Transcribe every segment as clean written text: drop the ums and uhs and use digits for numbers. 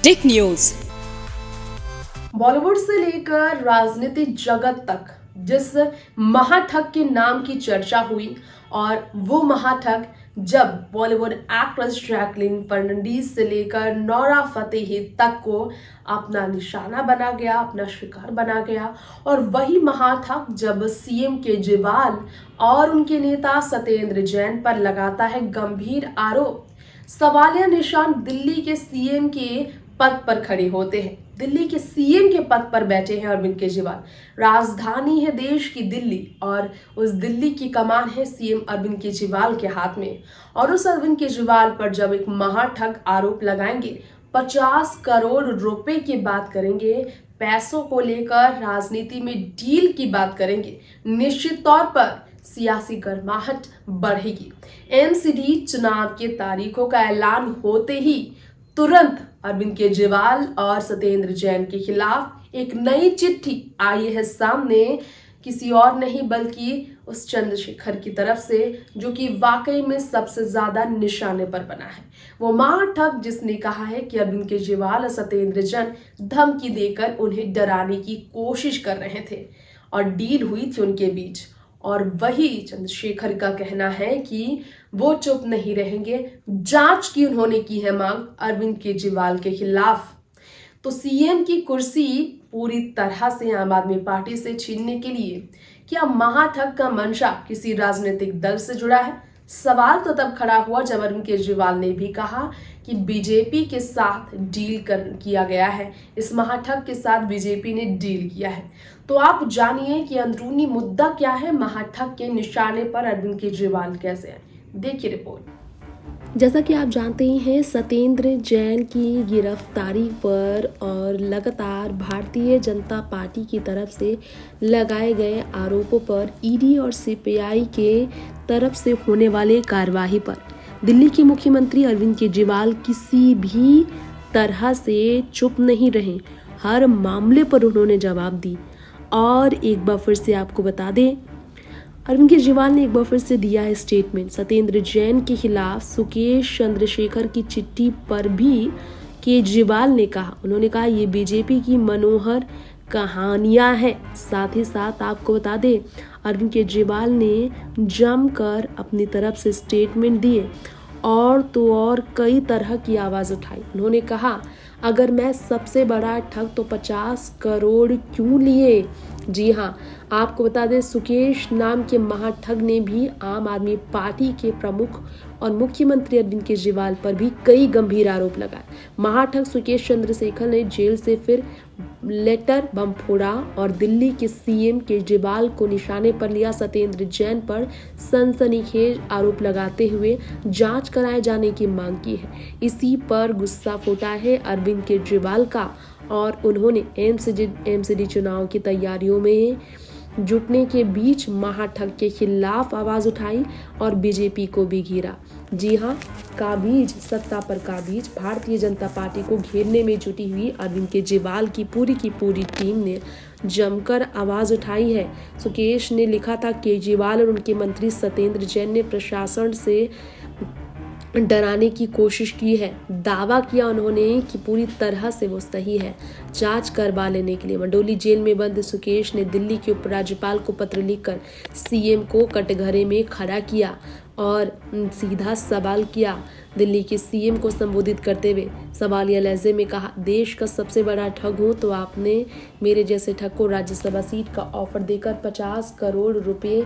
Tech news. Bollywood से लेकर राजनीतिक जगत तक जिस महाठग के नाम की चर्चा हुई और वो महाठग जब बॉलीवुड एक्ट्रेस जैकलीन फर्नांडीज से लेकर नोरा फतेही तक को अपना निशाना बना गया, अपना शिकार बना गया, और वही महाठग जब सीएम केजरीवाल और उनके नेता सत्येंद्र जैन पर लगाता है गंभीर आरोप। सवालिया निशान दिल्ली के सीएम के पद पर खड़े होते हैं। दिल्ली के सीएम के पद पर बैठे हैं अरविंद केजरीवाल। राजधानी है देश की दिल्ली और उस दिल्ली की कमान है सीएम अरविंद केजरीवाल के हाथ में। और उस अरविंद केजरीवाल पर जब एक महाठग आरोप लगाएंगे, 50 करोड़ रुपए की बात करेंगे, पैसों को लेकर राजनीति में डील की बात करेंगे, निश्चित तौर पर सियासी गर्माहट बढ़ेगी। एमसीडी चुनाव की तारीखों का ऐलान होते ही तुरंत अरविंद केजरीवाल और सत्येंद्र जैन के खिलाफ एक नई चिट्ठी आई है सामने, किसी और नहीं बल्कि उस चंद्रशेखर की तरफ से, जो कि वाकई में सबसे ज्यादा निशाने पर बना है। वो महाठग जिसने कहा है कि अरविंद केजरीवाल और सत्येंद्र जैन धमकी देकर उन्हें डराने की कोशिश कर रहे थे और डील हुई थी उनके बीच। और वही चंद्रशेखर का कहना है कि वो चुप नहीं रहेंगे, जांच की उन्होंने की है मांग अरविंद केजरीवाल के खिलाफ। तो सीएम की कुर्सी पूरी तरह से आम आदमी पार्टी से छीनने के लिए क्या महाठग का मंशा किसी राजनीतिक दल से जुड़ा है? सवाल तो तब खड़ा हुआ जब अरविंद केजरीवाल ने भी कहा कि बीजेपी के साथ डील किया गया है। इस महाठग के साथ बीजेपी ने डील किया है। तो आप जानिए कि अंदरूनी मुद्दा क्या है, महाठग के निशाने पर अरविंद केजरीवाल कैसे हैं। देखिए रिपोर्ट। जैसा कि आप जानते ही हैं, सत्येंद्र जैन की गिरफ्तारी पर और लगातार भारतीय जनता पार्टी की तरफ से लगाए गए आरोपों पर ईडी और सीबीआई के तरफ से होने वाले कार्यवाही पर दिल्ली के मुख्यमंत्री अरविंद केजरीवाल किसी भी तरह से चुप नहीं रहे। हर मामले पर उन्होंने जवाब दी। और एक बार फिर से आपको बता दें, अरविंद केजरीवाल ने एक बार फिर से दिया है स्टेटमेंट। सत्येंद्र जैन के खिलाफ सुकेश चंद्रशेखर की चिट्ठी पर भी केजरीवाल ने कहा, उन्होंने कहा ये बीजेपी की मनोहर कहानियां हैं। साथ ही साथ आपको बता दें, अरविंद केजरीवाल ने जमकर अपनी तरफ से स्टेटमेंट दिए और तो और कई तरह की आवाज़ उठाई। उन्होंने कहा, अगर मैं सबसे बड़ा ठग तो 50 करोड़ क्यों लिए? जी हाँ, आपको बता दें, सुकेश नाम के महाठग ने भी आम आदमी पार्टी के प्रमुख और मुख्यमंत्री अरविंद केजरीवाल पर भी कई गंभीर आरोप लगाए। महाठग सुकेश चंद्रशेखर ने जेल से फिर लेटर बम फोड़ा और दिल्ली के सीएम केजरीवाल को निशाने पर लिया। सत्येंद्र जैन पर सनसनीखेज आरोप लगाते हुए जांच कराए जाने की मांग की है। इसी पर गुस्सा फूटा है अरविंद केजरीवाल का और उन्होंने एमसीडी चुनाव की तैयारियों में जुटने के बीच महाठग के खिलाफ आवाज उठाई और बीजेपी को भी घेरा। जी हाँ, काबीज सत्ता पर काबीज भारतीय जनता पार्टी को घेरने में जुटी हुई अरविंद केजरीवाल की पूरी टीम ने जमकर आवाज उठाई है। सुकेश ने लिखा था, केजरीवाल और उनके मंत्री सत्येंद्र जैन ने प्रशासन से डराने की कोशिश की है। दावा किया उन्होंने कि पूरी तरह से वो सही है। जांच करवा लेने के लिए मंडोली जेल में बंद सुकेश ने दिल्ली के उपराज्यपाल को पत्र लिखकर सीएम को कटघरे में खड़ा किया और सीधा सवाल किया। दिल्ली के सीएम को संबोधित करते हुए सवालिया लहजे में कहा, देश का सबसे बड़ा ठग हूं तो आपने मेरे जैसे ठग को राज्यसभा सीट का ऑफर देकर 50 करोड़ रुपए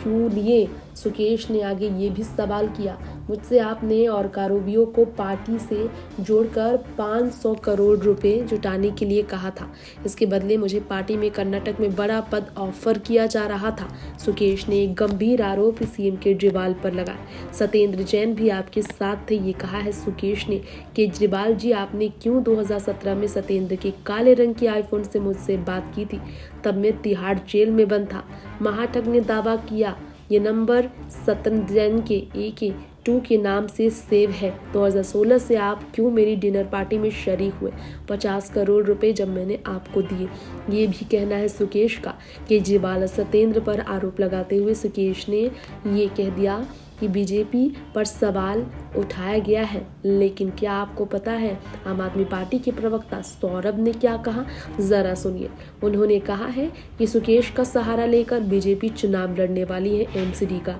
क्यों लिए? सुकेश ने आगे ये भी सवाल किया, मुझसे आपने और कारोबियों को पार्टी से जोड़कर 500 करोड़ रुपए जुटाने के लिए कहा था। इसके बदले मुझे पार्टी में कर्नाटक में बड़ा पद ऑफर किया जा रहा था। सुकेश ने एक गंभीर आरोप सीएम केजरीवाल पर लगाया। सत्येंद्र जैन भी आपके साथ थे, ये कहा है सुकेश ने। केजरीवाल जी, आपने क्यों 2017 में सत्येंद्र के काले रंग के आईफोन से मुझसे बात की थी? तब मैं तिहाड़ जेल में बंद था। महाठग ने दावा किया, ये नंबर सत्येंद्र जैन के AK2 के नाम से सेव है। 2016 से आप क्यों मेरी डिनर पार्टी में शरीक हुए? 50 करोड़ रुपए जब मैंने आपको दिए। ये भी कहना है सुकेश का। केजरीवाल सत्येंद्र पर आरोप लगाते हुए सुकेश ने ये कह दिया कि बीजेपी पर सवाल उठाया गया है। लेकिन क्या आपको पता है आम आदमी पार्टी के प्रवक्ता सौरभ ने क्या कहा? जरा सुनिए। उन्होंने कहा है कि सुकेश का सहारा लेकर बीजेपी चुनाव लड़ने वाली है। एमसीडी का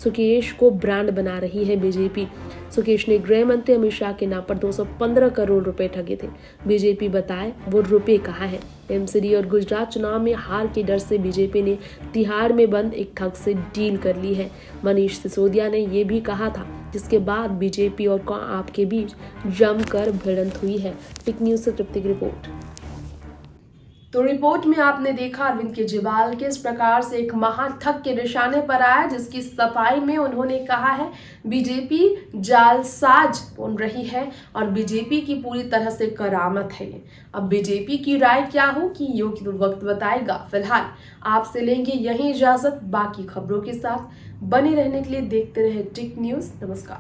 सुकेश को ब्रांड बना रही है बीजेपी। सुकेश ने गृह मंत्री अमित शाह के नाम पर 215 करोड़ रुपए ठगे थे। बीजेपी बताए वो रुपए कहाँ है? एमसीडी और गुजरात चुनाव में हार के डर से बीजेपी ने तिहाड़ में बंद एक ठग से डील कर ली है। मनीष सिसोदिया ने ये भी कहा था, जिसके बाद बीजेपी और आप के बीच जमकर भिड़ंत हुई है। टिक न्यूज से तृप्ति की रिपोर्ट। तो रिपोर्ट में आपने देखा अरविंद केजरीवाल किस प्रकार से एक महाठग के निशाने पर आया, जिसकी सफाई में उन्होंने कहा है बीजेपी जालसाज बन रही है और बीजेपी की पूरी तरह से करामत है ये। अब बीजेपी की राय क्या हो कि ये वक्त बताएगा। फिलहाल आपसे लेंगे यही इजाजत। बाकी खबरों के साथ बने रहने के लिए देखते रहे टिक न्यूज। नमस्कार।